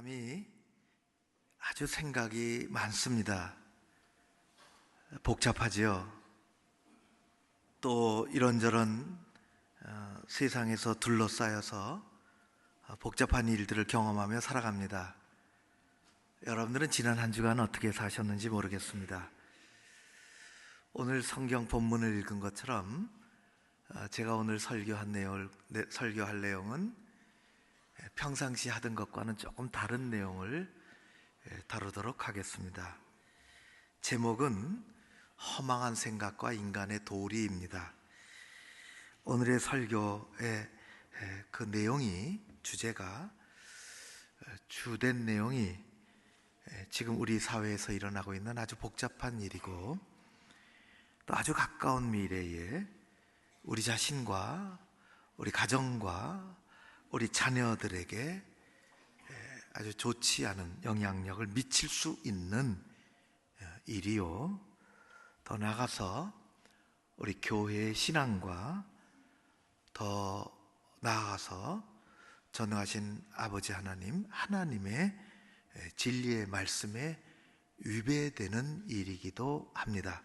사람이 아주 생각이 많습니다. 복잡하지요. 또 이런저런 세상에서 둘러싸여서 복잡한 일들을 경험하며 살아갑니다. 여러분들은 지난 한 주간 어떻게 사셨는지 모르겠습니다. 오늘 성경 본문을 읽은 것처럼 제가 오늘 설교할 내용은 평상시 하던 것과는 조금 다른 내용을 다루도록 하겠습니다. 제목은 허망한 생각과 인간의 도리입니다. 오늘의 설교의 그 내용이, 주제가, 주된 내용이 지금 우리 사회에서 일어나고 있는 아주 복잡한 일이고, 또 아주 가까운 미래에 우리 자신과 우리 가정과 우리 자녀들에게 아주 좋지 않은 영향력을 미칠 수 있는 일이요, 더 나아가서 우리 교회의 신앙과 더 나아가서 전능하신 아버지 하나님의 진리의 말씀에 위배되는 일이기도 합니다.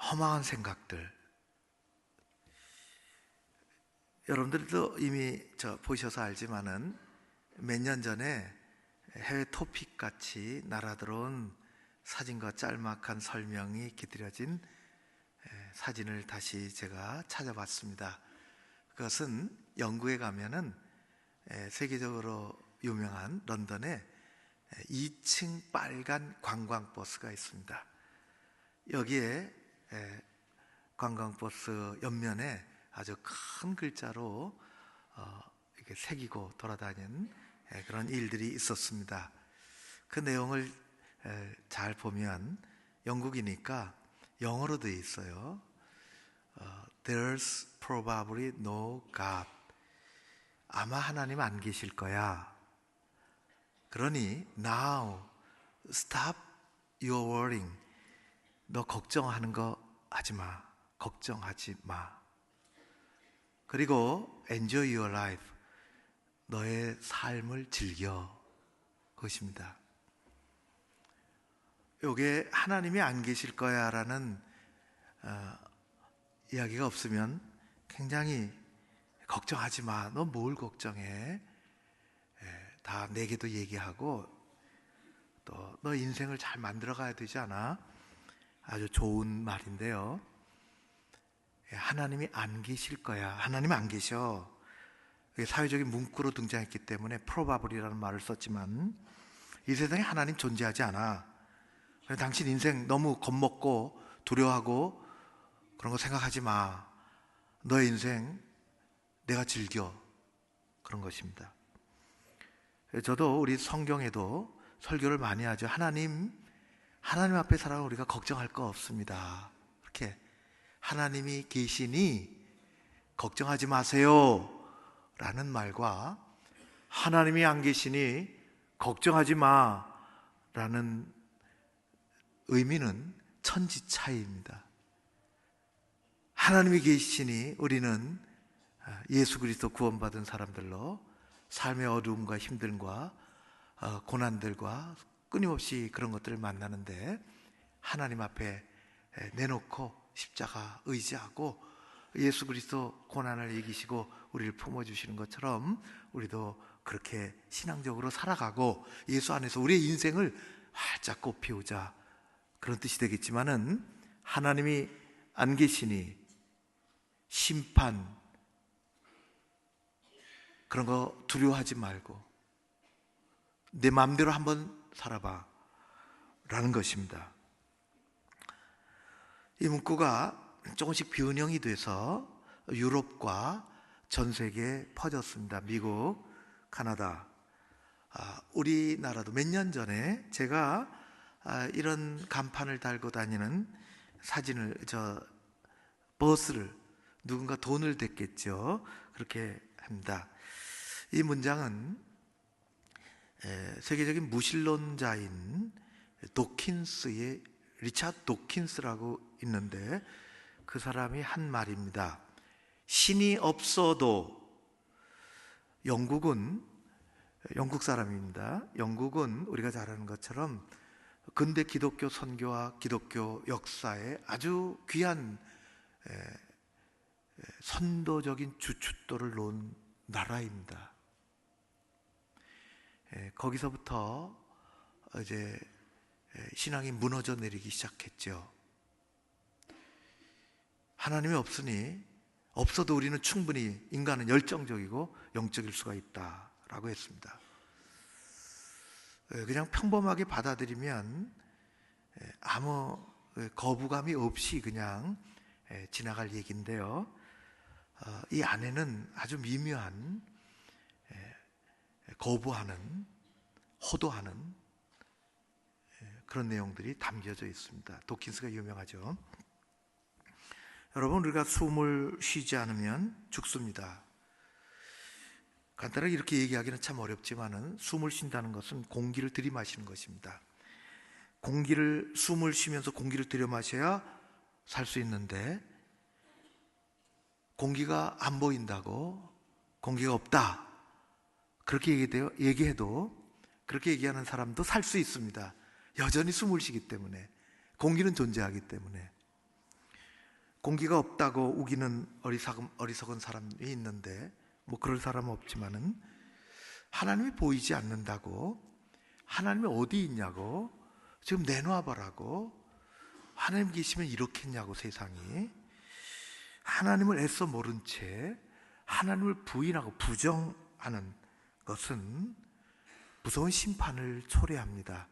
허망한 생각들, 여러분들도 이미 보셔서 알지만은 몇 년 전에 해외 토픽 같이 날아들어온 사진과 짤막한 설명이 깃들여진 사진을 다시 제가 찾아봤습니다. 그것은 영국에 가면은 세계적으로 유명한 런던에 2층 빨간 관광버스가 있습니다. 여기에 관광버스 옆면에 아주 큰 글자로 이렇게 새기고 돌아다니는 그런 일들이 있었습니다. 그 내용을 잘 보면 영국이니까 영어로 되어 있어요. There's probably no God. 아마 하나님 안 계실 거야. 그러니 now stop your worrying. 너 걱정하는 거 하지 마. 걱정하지 마. 그리고 enjoy your life. 너의 삶을 즐겨. 그것입니다. 요게 하나님이 안 계실 거야 라는 이야기가 없으면 굉장히 걱정하지 마. 너 뭘 걱정해? 다 내게도 얘기하고 또 너 인생을 잘 만들어 가야 되지 않아? 아주 좋은 말인데요. 하나님이 안 계실 거야. 하나님이 안 계셔. 사회적인 문구로 등장했기 때문에 probably라는 말을 썼지만 이 세상에 하나님 존재하지 않아. 당신 인생 너무 겁먹고 두려워하고 그런 거 생각하지 마. 너의 인생 내가 즐겨. 그런 것입니다. 저도 우리 성경에도 설교를 많이 하죠. 하나님 앞에 살아가면 우리가 걱정할 거 없습니다. 이렇게 하나님이 계시니 걱정하지 마세요 라는 말과 하나님이 안 계시니 걱정하지 마 라는 의미는 천지 차이입니다. 하나님이 계시니 우리는 예수 그리스도 구원받은 사람들로 삶의 어려움과 힘듦과 고난들과 끊임없이 그런 것들을 만나는데, 하나님 앞에 내놓고 십자가 의지하고 예수 그리스도 고난을 이기시고 우리를 품어주시는 것처럼 우리도 그렇게 신앙적으로 살아가고 예수 안에서 우리의 인생을 활짝 꽃피우자, 그런 뜻이 되겠지만은, 하나님이 안 계시니 심판 그런 거 두려워하지 말고 내 마음대로 한번 살아봐 라는 것입니다. 이 문구가 조금씩 변형이 돼서 유럽과 전 세계에 퍼졌습니다. 미국, 카나다, 우리나라도 몇 년 전에 제가 이런 간판을 달고 다니는 사진을, 버스를 누군가 돈을 댔겠죠. 그렇게 합니다. 이 문장은 세계적인 무신론자인 도킨스의, 리차드 도킨스라고 있는데 그 사람이 한 말입니다. 신이 없어도 영국 사람입니다. 영국은 우리가 잘 아는 것처럼 근대 기독교 선교와 기독교 역사에 아주 귀한 선도적인 주춧돌을 놓은 나라입니다. 거기서부터 이제 신앙이 무너져 내리기 시작했죠. 하나님이 없어도 우리는 충분히 인간은 열정적이고 영적일 수가 있다라고 했습니다. 그냥 평범하게 받아들이면 아무 거부감이 없이 그냥 지나갈 얘기인데요. 이 안에는 아주 미묘한 거부하는, 호도하는 그런 내용들이 담겨져 있습니다. 도킨스가 유명하죠. 여러분, 우리가 숨을 쉬지 않으면 죽습니다. 간단하게 이렇게 얘기하기는 참 어렵지만은 숨을 쉰다는 것은 공기를 들이마시는 것입니다. 숨을 쉬면서 공기를 들여마셔야 살 수 있는데, 공기가 안 보인다고, 공기가 없다, 그렇게 얘기해도, 그렇게 얘기하는 사람도 살 수 있습니다. 여전히 숨을 쉬기 때문에, 공기는 존재하기 때문에. 공기가 없다고 우기는 어리석은 사람이 있는데, 뭐 그럴 사람은 없지만은, 하나님이 보이지 않는다고, 하나님이 어디 있냐고, 지금 내놔봐라고, 하나님 계시면 이렇겠냐고, 세상이. 하나님을 애써 모른 채 하나님을 부인하고 부정하는 것은 무서운 심판을 초래합니다.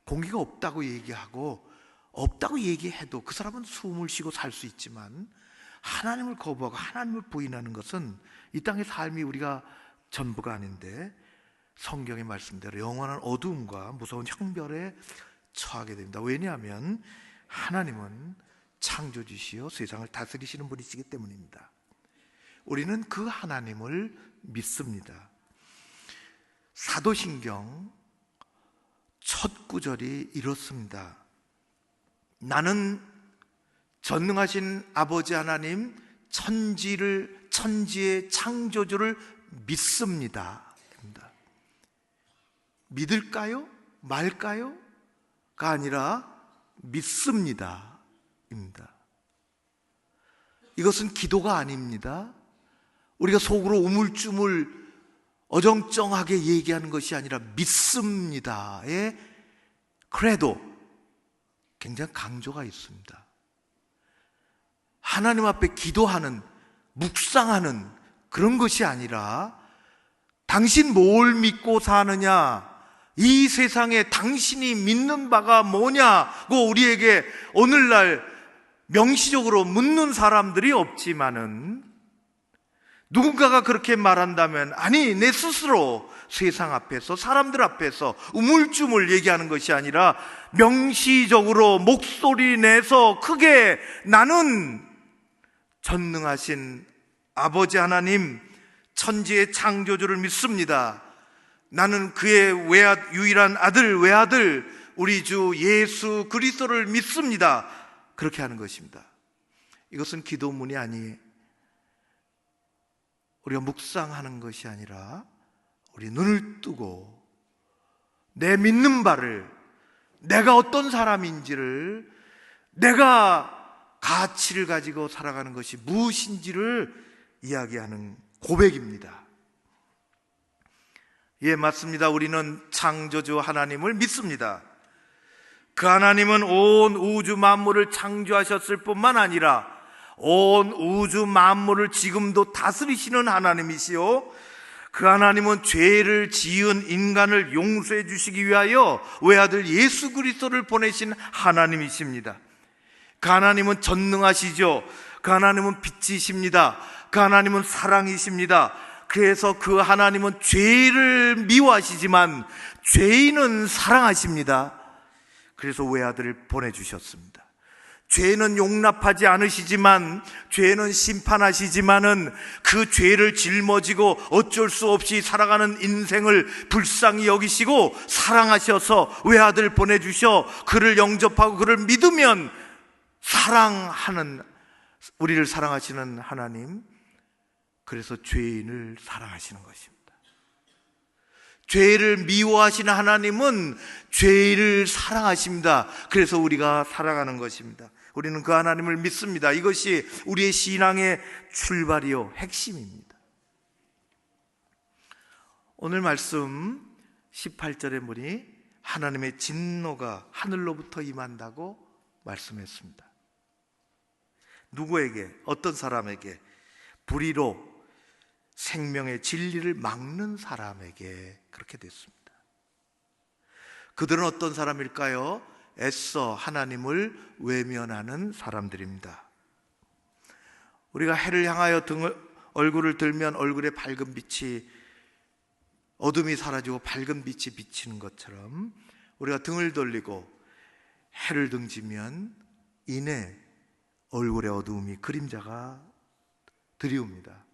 공기가 없다고 얘기하고, 없다고 얘기해도 그 사람은 숨을 쉬고 살 수 있지만, 하나님을 거부하고 하나님을 부인하는 것은 이 땅의 삶이 우리가 전부가 아닌데, 성경의 말씀대로 영원한 어두움과 무서운 형벌에 처하게 됩니다. 왜냐하면 하나님은 창조주시요 세상을 다스리시는 분이시기 때문입니다. 우리는 그 하나님을 믿습니다. 사도신경 첫 구절이 이렇습니다. 나는 전능하신 아버지 하나님, 천지의 창조주를 믿습니다. 믿을까요? 말까요? 가 아니라 믿습니다. 입니다. 이것은 기도가 아닙니다. 우리가 속으로 우물쭈물 어정쩡하게 얘기하는 것이 아니라 믿습니다의 크레도, 굉장히 강조가 있습니다. 하나님 앞에 기도하는, 묵상하는 그런 것이 아니라, 당신 뭘 믿고 사느냐, 이 세상에 당신이 믿는 바가 뭐냐고 우리에게 오늘날 명시적으로 묻는 사람들이 없지만은, 누군가가 그렇게 말한다면, 아니, 내 스스로 세상 앞에서, 사람들 앞에서 우물쭈물 얘기하는 것이 아니라 명시적으로 목소리 내서 크게, 나는 전능하신 아버지 하나님, 천지의 창조주를 믿습니다. 나는 그의 유일한 아들, 외아들, 우리 주 예수 그리스도를 믿습니다. 그렇게 하는 것입니다. 이것은 기도문이 아니, 우리가 묵상하는 것이 아니라, 우리 눈을 뜨고 내 믿는 바를, 내가 어떤 사람인지를, 내가 가치를 가지고 살아가는 것이 무엇인지를 이야기하는 고백입니다. 예, 맞습니다. 우리는 창조주 하나님을 믿습니다. 그 하나님은 온 우주 만물을 창조하셨을 뿐만 아니라 온 우주 만물을 지금도 다스리시는 하나님이시요, 그 하나님은 죄를 지은 인간을 용서해 주시기 위하여 외아들 예수 그리스도를 보내신 하나님이십니다. 그 하나님은 전능하시죠. 그 하나님은 빛이십니다. 그 하나님은 사랑이십니다. 그래서 그 하나님은 죄를 미워하시지만 죄인은 사랑하십니다. 그래서 외아들을 보내주셨습니다. 죄는 용납하지 않으시지만, 죄는 심판하시지만은 그 죄를 짊어지고 어쩔 수 없이 살아가는 인생을 불쌍히 여기시고 사랑하셔서 외아들 보내주셔 그를 영접하고 그를 믿으면 사랑하는, 우리를 사랑하시는 하나님, 그래서 죄인을 사랑하시는 것입니다. 죄를 미워하시는 하나님은 죄를 사랑하십니다. 그래서 우리가 살아가는 것입니다. 우리는 그 하나님을 믿습니다. 이것이 우리의 신앙의 출발이요 핵심입니다. 오늘 말씀 18절에 보니 하나님의 진노가 하늘로부터 임한다고 말씀했습니다. 누구에게? 어떤 사람에게? 불의로 생명의 진리를 막는 사람에게 그렇게 됐습니다. 그들은 어떤 사람일까요? 애써 하나님을 외면하는 사람들입니다. 우리가 해를 향하여 얼굴을 들면 얼굴에 밝은 빛이, 어둠이 사라지고 밝은 빛이 비치는 것처럼 우리가 등을 돌리고 해를 등지면 이내 얼굴의 어두움이, 그림자가 드리웁니다.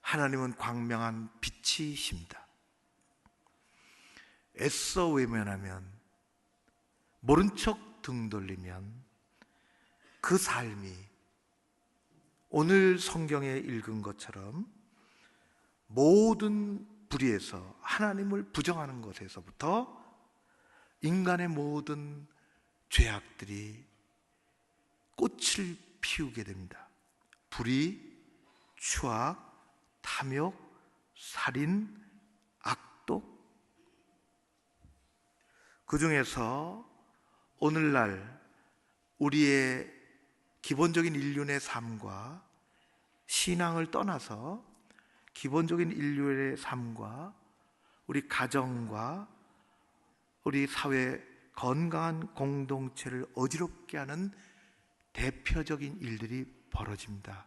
하나님은 광명한 빛이십니다. 애써 외면하면, 모른 척 등 돌리면 그 삶이 오늘 성경에 읽은 것처럼 모든 불의에서, 하나님을 부정하는 것에서부터 인간의 모든 죄악들이 꽃을 피우게 됩니다. 불의, 추악, 탐욕, 살인, 악독. 그 중에서 오늘날 우리의 기본적인 인륜의 삶과 신앙을 떠나서 기본적인 인류의 삶과 우리 가정과 우리 사회 건강한 공동체를 어지럽게 하는 대표적인 일들이 벌어집니다.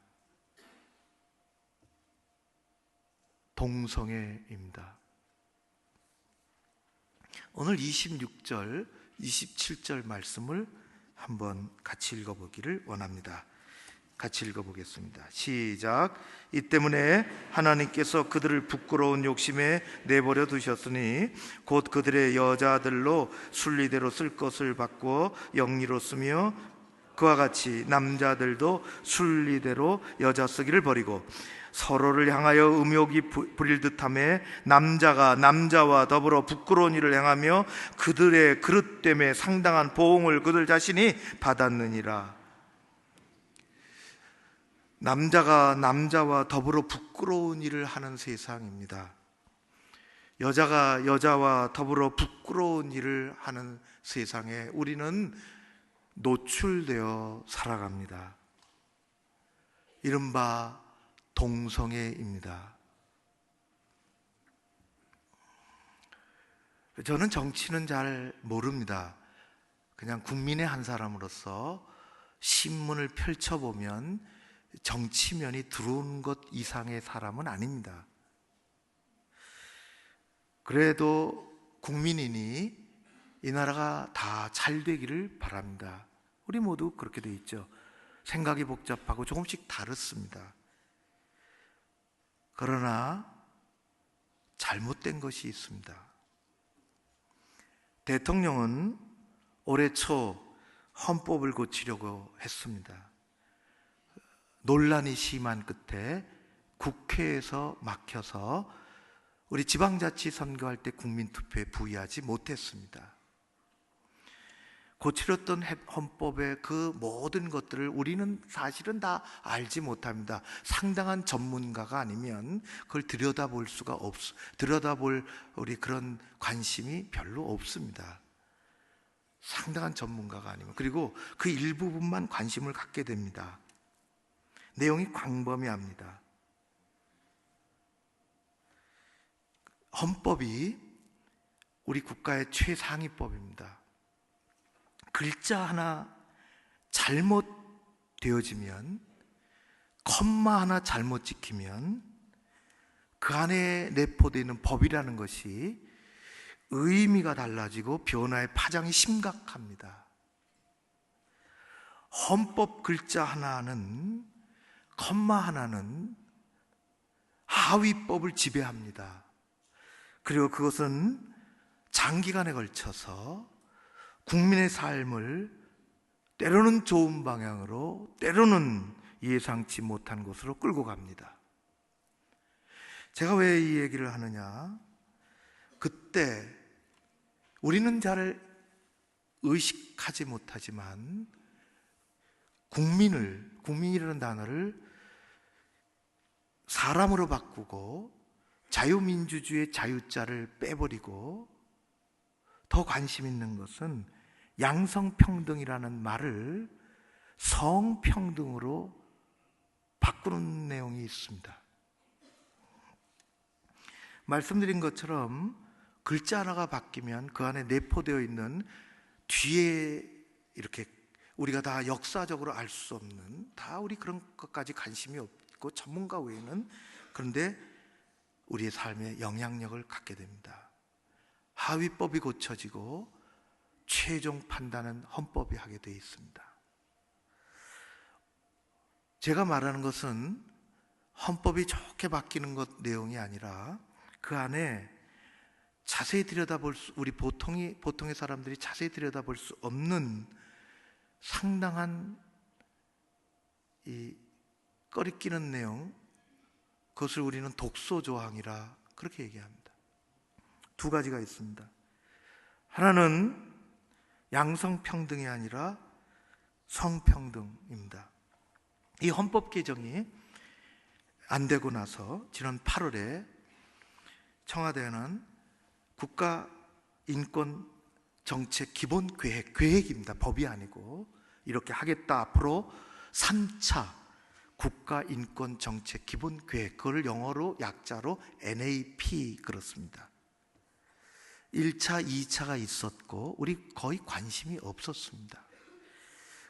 동성애입니다. 오늘 26절, 27절 말씀을 한번 같이 읽어보기를 원합니다. 같이 읽어보겠습니다. 시작. 이 때문에 하나님께서 그들을 부끄러운 욕심에 내버려 두셨으니 곧 그들의 여자들로 순리대로 쓸 것을 바꾸어 영리로 쓰며, 그와 같이 남자들도 순리대로 여자 쓰기를 버리고 서로를 향하여 음욕이 부릴 듯하며 남자가 남자와 더불어 부끄러운 일을 행하며 그들의 그릇됨에 상당한 보응을 그들 자신이 받았느니라. 남자가 남자와 더불어 부끄러운 일을 하는 세상입니다. 여자가 여자와 더불어 부끄러운 일을 하는 세상에 우리는 노출되어 살아갑니다. 이른바 동성애입니다. 저는 정치는 잘 모릅니다. 그냥 국민의 한 사람으로서 신문을 펼쳐보면 정치면이 들어온 것 이상의 사람은 아닙니다. 그래도 국민이니 이 나라가 다 잘 되기를 바랍니다. 우리 모두 그렇게 돼 있죠. 생각이 복잡하고 조금씩 다릅니다. 그러나 잘못된 것이 있습니다. 대통령은 올해 초 헌법을 고치려고 했습니다. 논란이 심한 끝에 국회에서 막혀서 우리 지방자치 선거할 때 국민투표에 부의하지 못했습니다. 고치렸던 헌법의 그 모든 것들을 우리는 사실은 다 알지 못합니다. 상당한 전문가가 아니면 그걸 들여다볼 우리 그런 관심이 별로 없습니다. 상당한 전문가가 아니면, 그리고 그 일부분만 관심을 갖게 됩니다. 내용이 광범위합니다. 헌법이 우리 국가의 최상위법입니다. 글자 하나 잘못 되어지면, 컴마 하나 잘못 찍히면 그 안에 내포되어 있는 법이라는 것이 의미가 달라지고 변화의 파장이 심각합니다. 헌법 글자 하나는, 컴마 하나는 하위법을 지배합니다. 그리고 그것은 장기간에 걸쳐서 국민의 삶을 때로는 좋은 방향으로, 때로는 예상치 못한 곳으로 끌고 갑니다. 제가 왜 이 얘기를 하느냐? 그때 우리는 잘 의식하지 못하지만 국민이라는 단어를 사람으로 바꾸고 자유민주주의의 자유자를 빼버리고 더 관심 있는 것은 양성평등이라는 말을 성평등으로 바꾸는 내용이 있습니다. 말씀드린 것처럼 글자 하나가 바뀌면 그 안에 내포되어 있는 뒤에 이렇게 우리가 다 역사적으로 알 수 없는, 다 우리 그런 것까지 관심이 없고 전문가 외에는, 그런데 우리의 삶에 영향력을 갖게 됩니다. 하위법이 고쳐지고 최종 판단은 헌법이 하게 되어 있습니다. 제가 말하는 것은 헌법이 좋게 바뀌는 것 내용이 아니라 그 안에 자세히 들여다볼 수, 우리 보통의 사람들이 자세히 들여다볼 수 없는 상당한 이 꺼리끼는 내용, 그것을 우리는 독소조항이라 그렇게 얘기합니다. 두 가지가 있습니다. 하나는 양성평등이 아니라 성평등입니다. 이 헌법 개정이 안 되고 나서 지난 8월에 청와대는 국가인권정책 기본계획입니다. 법이 아니고 이렇게 하겠다. 앞으로 3차 국가인권정책 기본계획, 그걸 영어로 약자로 NAP 그렇습니다. 1차, 2차가 있었고 우리 거의 관심이 없었습니다.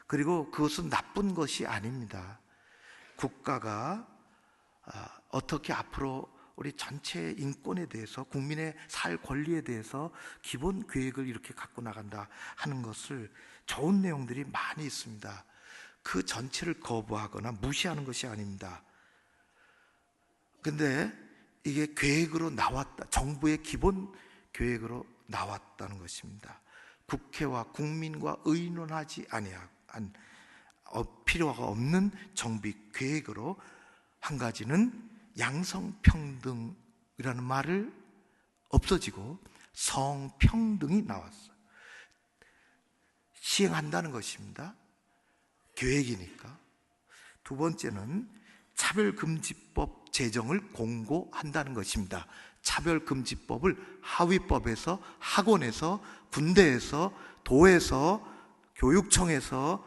그리고 그것은 나쁜 것이 아닙니다. 국가가 어떻게 앞으로 우리 전체 인권에 대해서, 국민의 살 권리에 대해서 기본 계획을 이렇게 갖고 나간다 하는 것을, 좋은 내용들이 많이 있습니다. 그 전체를 거부하거나 무시하는 것이 아닙니다. 근데 이게 계획으로 나왔다, 정부의 기본 계획으로 나왔다는 것입니다. 국회와 국민과 의논하지 아니한 필요가 없는 정비 계획으로, 한 가지는 양성평등이라는 말을 없어지고 성평등이 나왔어요. 시행한다는 것입니다. 계획이니까. 두 번째는 차별금지법 제정을 공고한다는 것입니다. 차별금지법을 하위법에서, 학원에서, 군대에서, 도에서, 교육청에서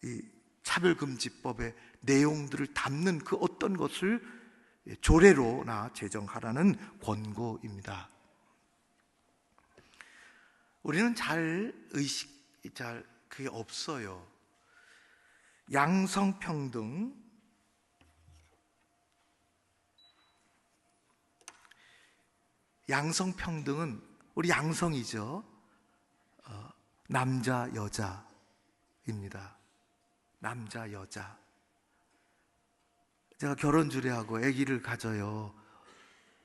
이 차별금지법의 내용들을 담는 그 어떤 것을 조례로나 제정하라는 권고입니다. 우리는 잘 그게 없어요. 양성평등은 우리 양성이죠. 남자 여자입니다. 남자 여자. 제가 결혼 주례하고 아기를 가져요.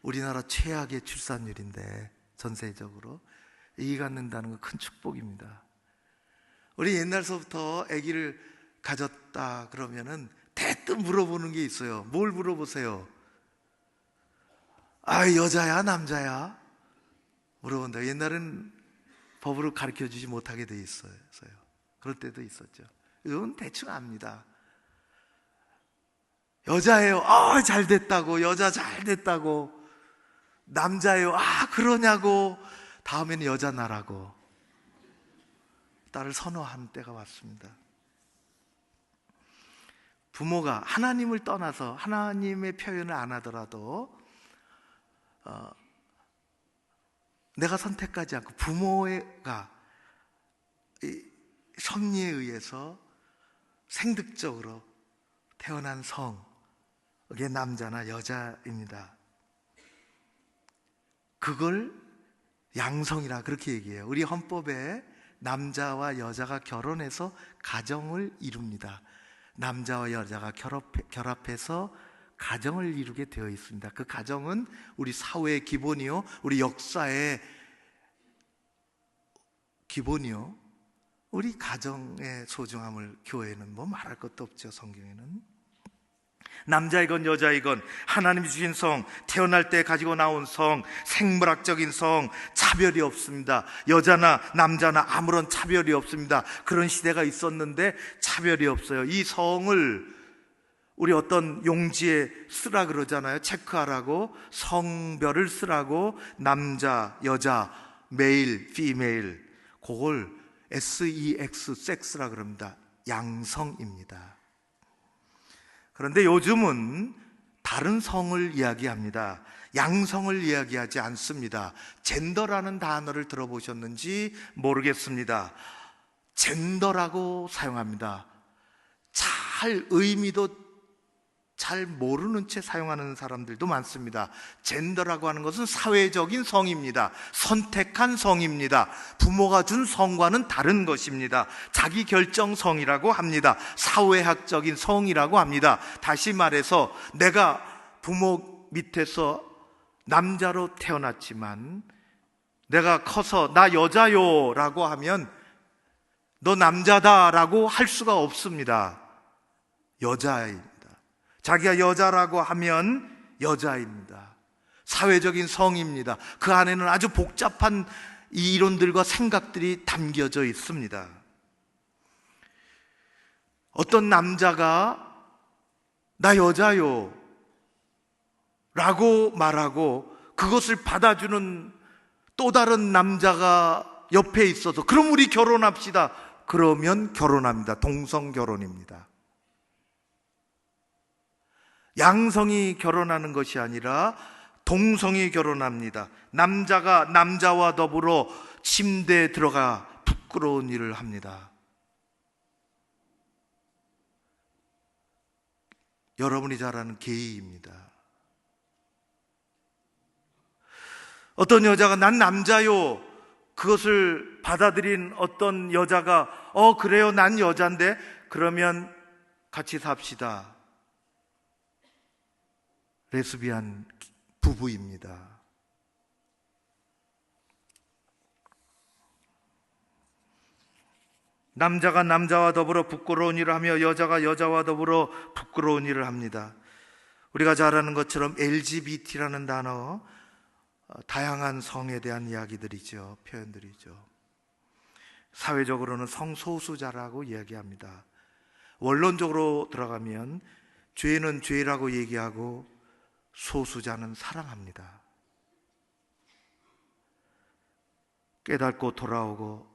우리나라 최악의 출산율인데 전세적으로 아기 갖는다는 건 큰 축복입니다. 우리 옛날서부터 아기를 가졌다 그러면은 대뜸 물어보는 게 있어요. 뭘 물어보세요? 여자야 남자야? 물어본다. 옛날엔 법으로 가르쳐주지 못하게 돼 있어요. 그럴 때도 있었죠. 이건 대충 압니다. 여자예요. 잘 됐다고. 여자 잘 됐다고. 남자예요. 그러냐고. 다음에는 여자 나라고. 딸을 선호하는 때가 왔습니다. 부모가 하나님을 떠나서 하나님의 표현을 안 하더라도 내가 선택하지 않고 부모가 섭리에 의해서 생득적으로 태어난 성, 그게 남자나 여자입니다. 그걸 양성이라 그렇게 얘기해요. 우리 헌법에 남자와 여자가 결혼해서 가정을 이룹니다. 남자와 여자가 결합해서 가정을 이루게 되어 있습니다. 그 가정은 우리 사회의 기본이요, 우리 역사의 기본이요, 우리 가정의 소중함을 교회는 뭐 말할 것도 없죠. 성경에는. 남자이건 여자이건 하나님이 주신 성, 태어날 때 가지고 나온 성, 생물학적인 성, 차별이 없습니다. 여자나 남자나 아무런 차별이 없습니다. 그런 시대가 있었는데 차별이 없어요. 이 성을 우리 어떤 용지에 쓰라 그러잖아요. 체크하라고. 성별을 쓰라고. 남자, 여자, 메일, 피메일, 그걸 SEX, 섹스라 그럽니다. 양성입니다. 그런데 요즘은 다른 성을 이야기합니다. 양성을 이야기하지 않습니다. 젠더라는 단어를 들어보셨는지 모르겠습니다. 젠더라고 사용합니다. 잘 의미도 잘 모르는 채 사용하는 사람들도 많습니다. 젠더라고 하는 것은 사회적인 성입니다. 선택한 성입니다. 부모가 준 성과는 다른 것입니다. 자기결정성이라고 합니다. 사회학적인 성이라고 합니다. 다시 말해서 내가 부모 밑에서 남자로 태어났지만 내가 커서 나 여자요 라고 하면 너 남자다 라고 할 수가 없습니다. 여자입니다. 자기가 여자라고 하면 여자입니다. 사회적인 성입니다. 그 안에는 아주 복잡한 이론들과 생각들이 담겨져 있습니다. 어떤 남자가 나 여자요 라고 말하고 그것을 받아주는 또 다른 남자가 옆에 있어서 그럼 우리 결혼합시다. 그러면 결혼합니다. 동성결혼입니다. 양성이 결혼하는 것이 아니라 동성이 결혼합니다. 남자가 남자와 더불어 침대에 들어가 부끄러운 일을 합니다. 여러분이 잘 아는 게이입니다. 어떤 여자가 난 남자요, 그것을 받아들인 어떤 여자가 그래요, 난 여잔데 그러면 같이 삽시다. 레스비안 부부입니다. 남자가 남자와 더불어 부끄러운 일을 하며 여자가 여자와 더불어 부끄러운 일을 합니다. 우리가 잘 아는 것처럼 LGBT라는 단어, 다양한 성에 대한 이야기들이죠. 표현들이죠. 사회적으로는 성소수자라고 이야기합니다. 원론적으로 들어가면 죄는 죄라고 얘기하고 소수자는 사랑합니다. 깨닫고 돌아오고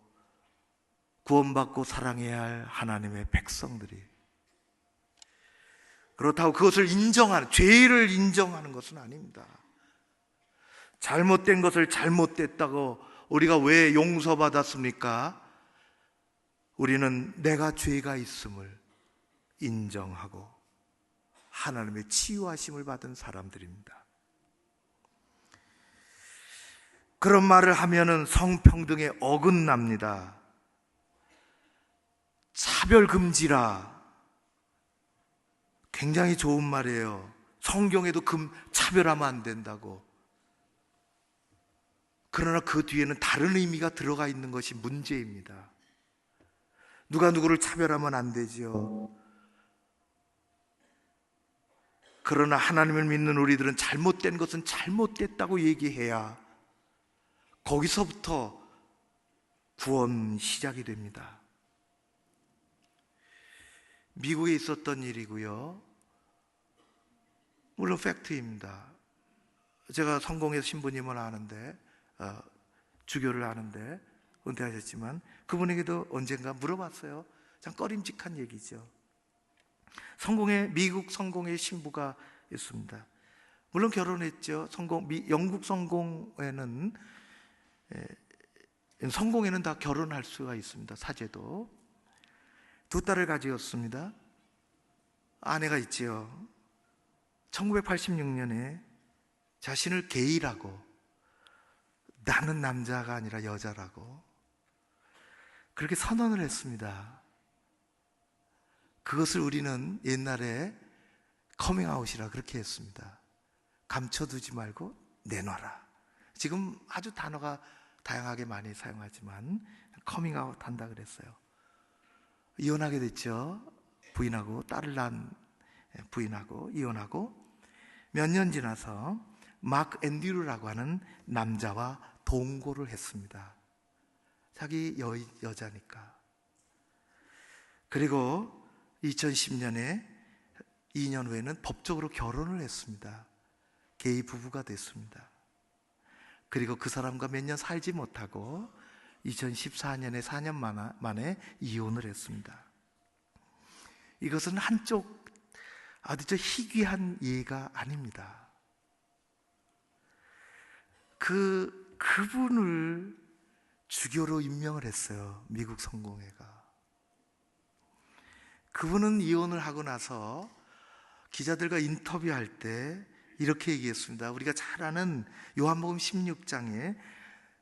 구원받고 사랑해야 할 하나님의 백성들이, 그렇다고 그것을 인정하는, 죄를 인정하는 것은 아닙니다. 잘못된 것을 잘못됐다고 우리가 왜 용서받았습니까? 우리는 내가 죄가 있음을 인정하고 하나님의 치유하심을 받은 사람들입니다. 그런 말을 하면은 성평등에 어긋납니다. 차별금지라, 굉장히 좋은 말이에요. 성경에도 차별하면 안 된다고. 그러나 그 뒤에는 다른 의미가 들어가 있는 것이 문제입니다. 누가 누구를 차별하면 안 되지요. 그러나 하나님을 믿는 우리들은 잘못된 것은 잘못됐다고 얘기해야 거기서부터 구원 시작이 됩니다. 미국에 있었던 일이고요. 물론 팩트입니다. 제가 성공회에서 신부님을 아는데, 주교를 아는데 은퇴하셨지만 그분에게도 언젠가 물어봤어요. 참 꺼림직한 얘기죠. 미국 성공회 신부가 있습니다. 물론 결혼했죠. 영국 성공회는 다 결혼할 수가 있습니다. 사제도. 2딸을 가지었습니다. 아내가 있지요. 1986년에 자신을 게이라고, 나는 남자가 아니라 여자라고 그렇게 선언을 했습니다. 그것을 우리는 옛날에 커밍아웃이라 그렇게 했습니다. 감춰두지 말고 내놔라. 지금 아주 단어가 다양하게 많이 사용하지만 커밍아웃 한다 그랬어요. 이혼하게 됐죠. 부인하고 딸을 낳은 부인하고 이혼하고 몇 년 지나서 마크 앤드류라고 하는 남자와 동거를 했습니다. 자기 여자니까. 그리고 2010년에 2년 후에는 법적으로 결혼을 했습니다. 게이 부부가 됐습니다. 그리고 그 사람과 몇 년 살지 못하고 2014년에 4년 만에 이혼을 했습니다. 이것은 한쪽 아주 희귀한 예가 아닙니다. 그분을 주교로 임명을 했어요. 미국 성공회가. 그분은 이혼을 하고 나서 기자들과 인터뷰할 때 이렇게 얘기했습니다. 우리가 잘 아는 요한복음 16장에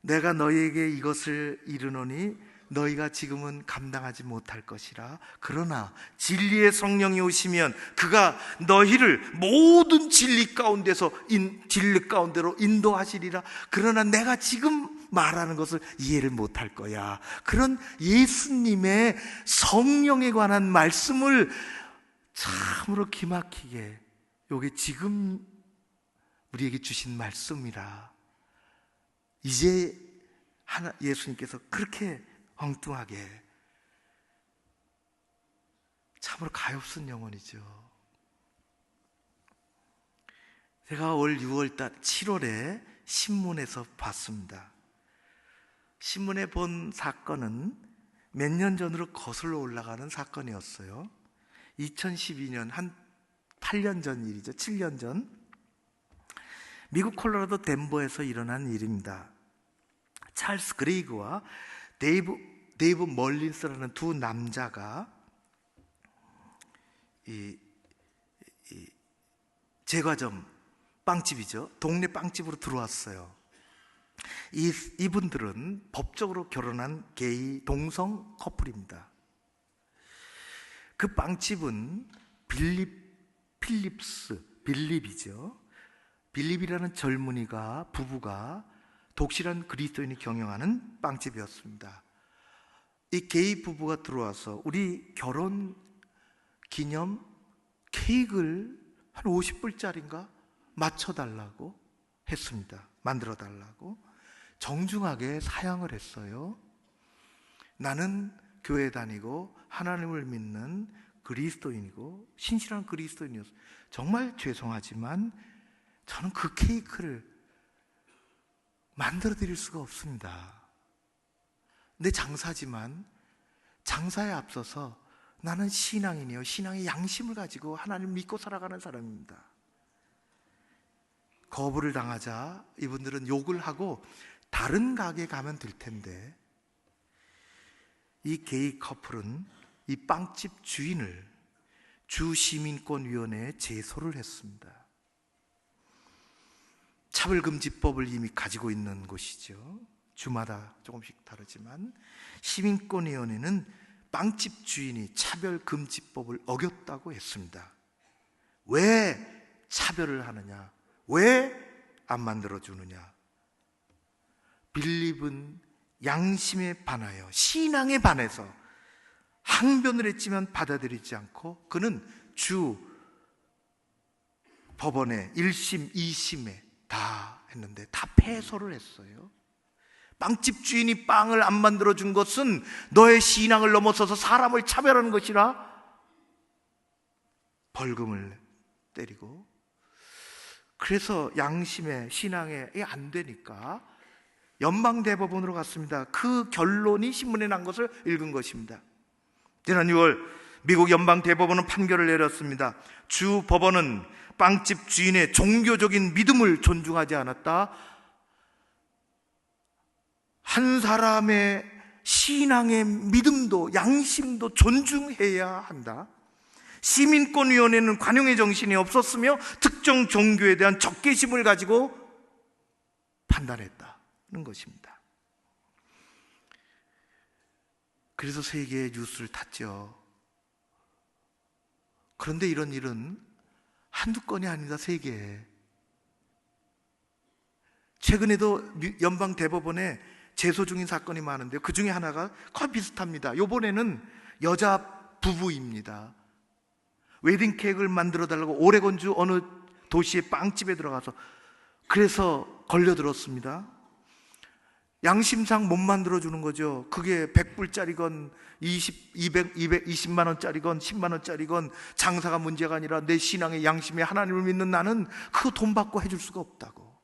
내가 너희에게 이것을 이르노니 너희가 지금은 감당하지 못할 것이라. 그러나 진리의 성령이 오시면 그가 너희를 모든 진리 가운데로 인도하시리라. 그러나 내가 지금 말하는 것을 이해를 못할 거야. 그런 예수님의 성령에 관한 말씀을 참으로 기막히게, 이게 지금 우리에게 주신 말씀이라. 이제 예수님께서 그렇게 엉뚱하게, 참으로 가엾은 영혼이죠. 제가 올 6월달 7월에 신문에서 봤습니다. 신문에 본 사건은 몇 년 전으로 거슬러 올라가는 사건이었어요. 2012년, 한 8년 전 일이죠. 7년 전 미국 콜로라도 덴버에서 일어난 일입니다. 찰스 그레이그와 데이브 멀린스라는 두 남자가 이 제과점, 빵집이죠. 동네 빵집으로 들어왔어요. 이분들은 법적으로 결혼한 게이 동성 커플입니다. 그 빵집은 빌립이죠. 빌립이라는 부부가 독실한 그리스도인이 경영하는 빵집이었습니다. 이 게이 부부가 들어와서 우리 결혼 기념 케이크를 한 50불짜리인가 맞춰달라고 했습니다. 만들어달라고 정중하게 사양을 했어요. 나는 교회 다니고 하나님을 믿는 그리스도인이고 신실한 그리스도인이었어요. 정말 죄송하지만 저는 그 케이크를 만들어 드릴 수가 없습니다. 내 장사지만 장사에 앞서서 나는 신앙인이요, 신앙의 양심을 가지고 하나님을 믿고 살아가는 사람입니다. 거부를 당하자 이분들은 욕을 하고 다른 가게에 가면 될 텐데, 이 게이 커플은 이 빵집 주인을 주시민권위원회에 제소를 했습니다. 차별금지법을 이미 가지고 있는 곳이죠. 주마다 조금씩 다르지만 시민권위원회는 빵집 주인이 차별금지법을 어겼다고 했습니다. 왜 차별을 하느냐? 왜 안 만들어주느냐? 빌립은 양심에 반하여 신앙에 반해서 항변을 했지만 받아들이지 않고 그는 주 법원에 1심, 2심에 다 했는데 다 패소를 했어요. 빵집 주인이 빵을 안 만들어준 것은 너의 신앙을 넘어서서 사람을 차별하는 것이라 벌금을 때리고, 그래서 양심에 신앙에 안 되니까 연방대법원으로 갔습니다. 그 결론이 신문에 난 것을 읽은 것입니다. 지난 6월 미국 연방대법원은 판결을 내렸습니다. 주 법원은 빵집 주인의 종교적인 믿음을 존중하지 않았다. 한 사람의 신앙의 믿음도 양심도 존중해야 한다. 시민권위원회는 관용의 정신이 없었으며 특정 종교에 대한 적개심을 가지고 판단했다는 것입니다. 그래서 세계의 뉴스를 탔죠. 그런데 이런 일은 한두 건이 아니다. 세계에. 최근에도 연방대법원에 제소 중인 사건이 많은데요, 그 중에 하나가 거의 비슷합니다. 이번에는 여자 부부입니다. 웨딩 케이크를 만들어 달라고 오레곤주 어느 도시의 빵집에 들어가서 그래서 걸려들었습니다. 양심상 못 만들어주는 거죠. 그게 100불짜리건 220만 원짜리건 10만 원짜리건 장사가 문제가 아니라 내 신앙의 양심에 하나님을 믿는 나는 그거 돈 받고 해줄 수가 없다고.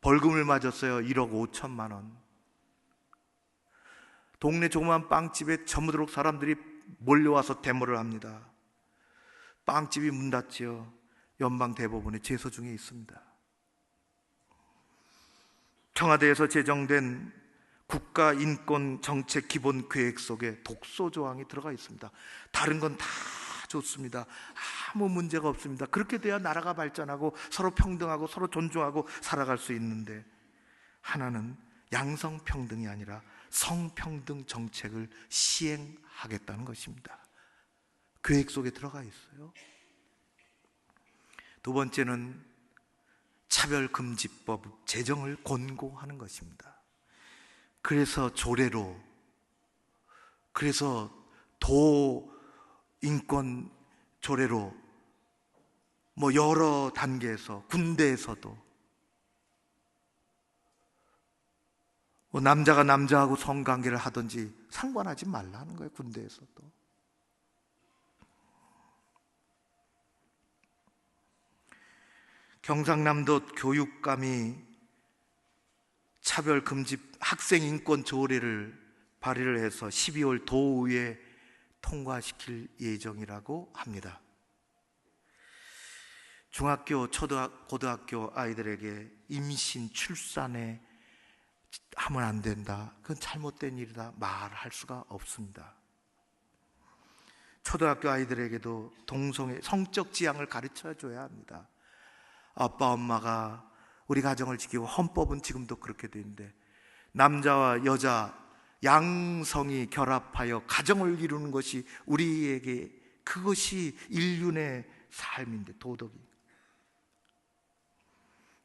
벌금을 맞았어요. 1억 5천만 원. 동네 조그만 빵집에 저무도록 사람들이 몰려와서 데모를 합니다. 빵집이 문 닫지요. 연방대법원의 제소 중에 있습니다. 청와대에서 제정된 국가인권정책기본계획 속에 독소 조항이 들어가 있습니다. 다른 건 다 좋습니다. 아무 문제가 없습니다. 그렇게 돼야 나라가 발전하고 서로 평등하고 서로 존중하고 살아갈 수 있는데, 하나는 양성평등이 아니라 성평등 정책을 시행하겠다는 것입니다. 계획 속에 들어가 있어요. 두 번째는 차별금지법 제정을 권고하는 것입니다. 그래서 조례로, 그래서 도인권 조례로 여러 단계에서, 군대에서도 남자가 남자하고 성관계를 하든지 상관하지 말라는 거예요. 군대에서도. 경상남도 교육감이 차별금지 학생인권 조례를 발의를 해서 12월 도의회에 통과시킬 예정이라고 합니다. 중학교, 고등학교 아이들에게 임신, 출산에 하면 안 된다, 그건 잘못된 일이다 말할 수가 없습니다. 초등학교 아이들에게도 동성애, 성적 지향을 가르쳐 줘야 합니다. 아빠 엄마가 우리 가정을 지키고, 헌법은 지금도 그렇게 돼 있는데 남자와 여자 양성이 결합하여 가정을 이루는 것이 우리에게, 그것이 인륜의 삶인데, 도덕이.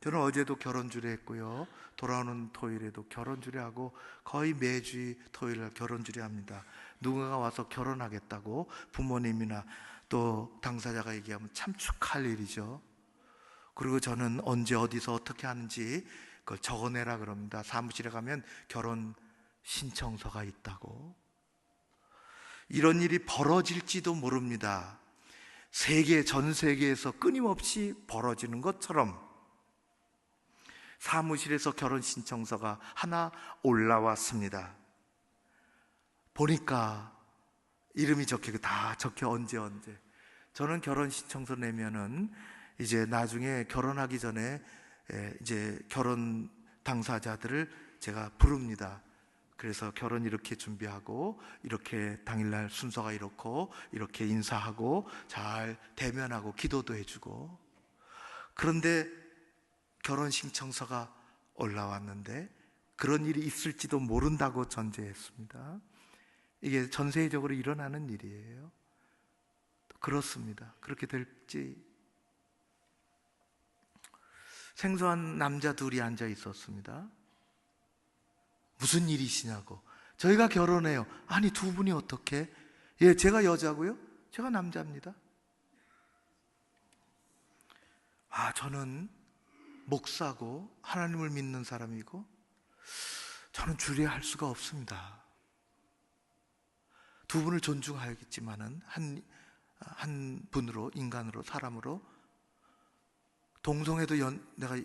저는 어제도 결혼주례 했고요, 돌아오는 토요일에도 결혼주례 하고, 거의 매주 토요일 결혼주례 합니다. 누군가가 와서 결혼하겠다고 부모님이나 또 당사자가 얘기하면 참 축하할 일이죠. 그리고 저는 언제 어디서 어떻게 하는지 그걸 적어내라 그럽니다. 사무실에 가면 결혼 신청서가 있다고. 이런 일이 벌어질지도 모릅니다. 전 세계에서 끊임없이 벌어지는 것처럼 사무실에서 결혼 신청서가 하나 올라왔습니다. 보니까 이름이 다 적혀 언제. 저는 결혼 신청서 내면은 이제 나중에 결혼하기 전에 이제 결혼 당사자들을 제가 부릅니다. 그래서 결혼 이렇게 준비하고, 이렇게 당일날 순서가 이렇고, 이렇게 인사하고, 잘 대면하고 기도도 해주고. 그런데 결혼 신청서가 올라왔는데 그런 일이 있을지도 모른다고 전제했습니다. 이게 전 세계적으로 일어나는 일이에요. 그렇습니다. 그렇게 될지. 생소한 남자 둘이 앉아 있었습니다. 무슨 일이시냐고. 저희가 결혼해요. 아니, 두 분이 어떻게? 예, 제가 여자고요, 제가 남자입니다. 저는 목사고 하나님을 믿는 사람이고 저는 주례할 수가 없습니다. 두 분을 존중하겠지만은 한 분으로, 인간으로, 사람으로 동성애도 내가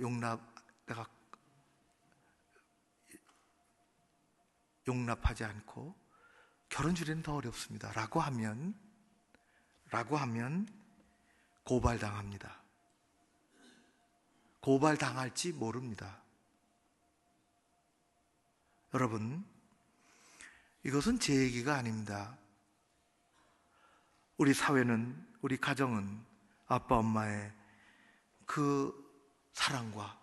용납하지 않고 결혼 주례는 더 어렵습니다. 라고 하면 고발당합니다. 고발당할지 모릅니다. 여러분, 이것은 제 얘기가 아닙니다. 우리 사회는, 우리 가정은 아빠 엄마의 그 사랑과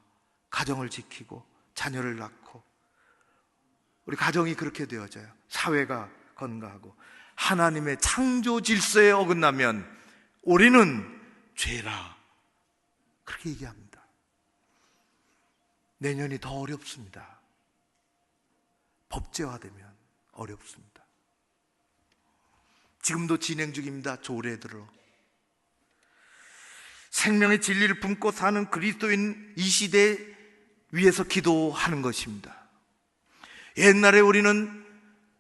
가정을 지키고 자녀를 낳고, 우리 가정이 그렇게 되어져요. 사회가 건강하고. 하나님의 창조 질서에 어긋나면 우리는 죄라, 그렇게 얘기합니다. 내년이 더 어렵습니다. 법제화되면 어렵습니다. 지금도 진행 중입니다. 조례들로. 생명의 진리를 품고 사는 그리스도인 이 시대에 위해서 기도하는 것입니다. 옛날에 우리는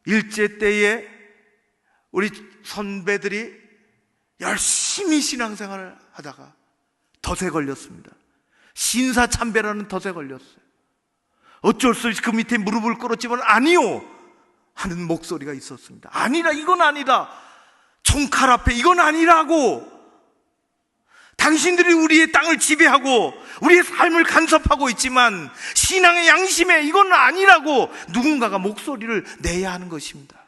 일제 때에 우리 선배들이 열심히 신앙생활을 하다가 덫에 걸렸습니다. 신사참배라는 덫에 걸렸어요. 어쩔 수 없이 그 밑에 무릎을 꿇었지만 아니요 하는 목소리가 있었습니다. 아니라, 이건 아니다. 총칼 앞에 이건 아니라고. 당신들이 우리의 땅을 지배하고 우리의 삶을 간섭하고 있지만 신앙의 양심에 이건 아니라고 누군가가 목소리를 내야 하는 것입니다.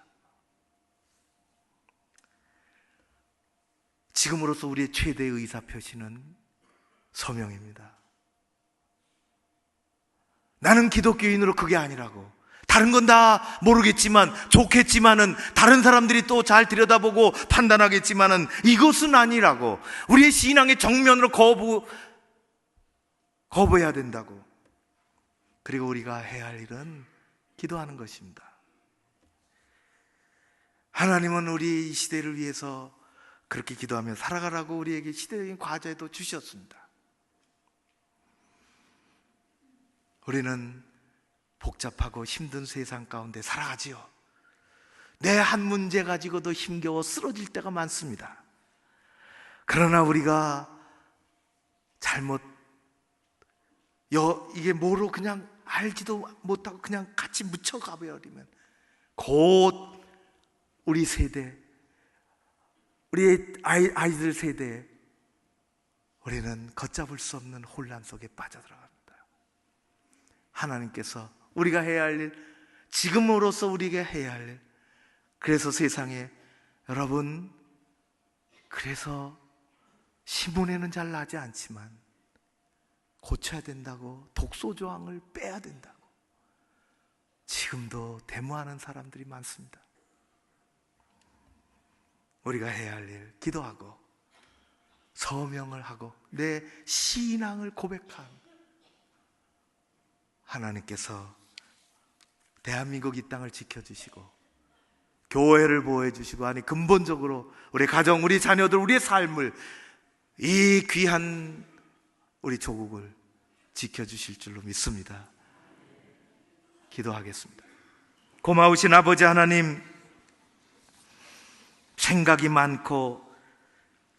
지금으로서 우리의 최대의 의사표시는 서명입니다. 나는 기독교인으로 그게 아니라고. 다른 건 다 모르겠지만, 좋겠지만은, 다른 사람들이 또 잘 들여다보고 판단하겠지만은, 이것은 아니라고. 우리의 신앙의 정면으로 거부해야 된다고. 그리고 우리가 해야 할 일은 기도하는 것입니다. 하나님은 우리 이 시대를 위해서 그렇게 기도하며 살아가라고 우리에게 시대적인 과제도 주셨습니다. 우리는 복잡하고 힘든 세상 가운데 살아가지요. 내 한 문제 가지고도 힘겨워 쓰러질 때가 많습니다. 그러나 우리가 이게 뭐로 그냥 알지도 못하고 그냥 같이 묻혀가 버리면 곧 우리 세대, 우리 아이들 세대에 우리는 걷잡을 수 없는 혼란 속에 빠져들어갑니다. 하나님께서 우리가 해야 할 일, 지금으로서 우리가 해야 할 일, 그래서 세상에 여러분, 그래서 신문에는 잘 나지 않지만 고쳐야 된다고, 독소조항을 빼야 된다고 지금도 데모하는 사람들이 많습니다. 우리가 해야 할 일, 기도하고 서명을 하고 내 신앙을 고백한 하나님께서 대한민국 이 땅을 지켜주시고 교회를 보호해주시고, 아니 근본적으로 우리 가정, 우리 자녀들, 우리의 삶을, 이 귀한 우리 조국을 지켜주실 줄로 믿습니다. 기도하겠습니다. 고마우신 아버지 하나님, 생각이 많고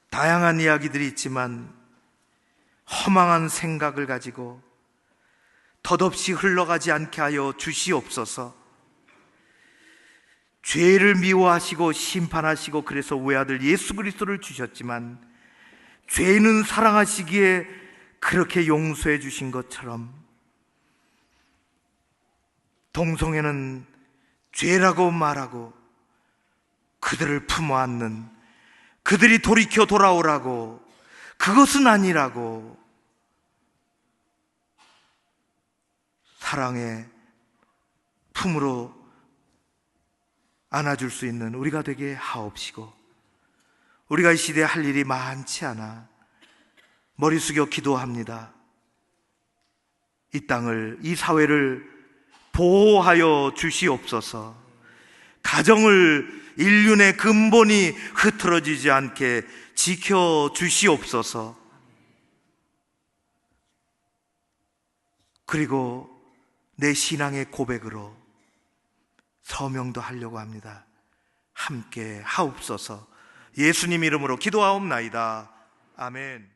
다양한 이야기들이 있지만 허망한 생각을 가지고 덧없이 흘러가지 않게 하여 주시옵소서. 죄를 미워하시고 심판하시고 그래서 외아들 예수 그리스도를 주셨지만 죄는 사랑하시기에 그렇게 용서해 주신 것처럼 동성애는 죄라고 말하고 그들을 품어 안는, 그들이 돌이켜 돌아오라고, 그것은 아니라고 사랑의 품으로 안아줄 수 있는 우리가 되게 하옵시고, 우리가 이 시대에 할 일이 많지 않아 머리 숙여 기도합니다. 이 땅을, 이 사회를 보호하여 주시옵소서. 가정을 인륜의 근본이 흐트러지지 않게 지켜 주시옵소서. 그리고 내 신앙의 고백으로 서명도 하려고 합니다. 함께 하옵소서. 예수님 이름으로 기도하옵나이다. 아멘.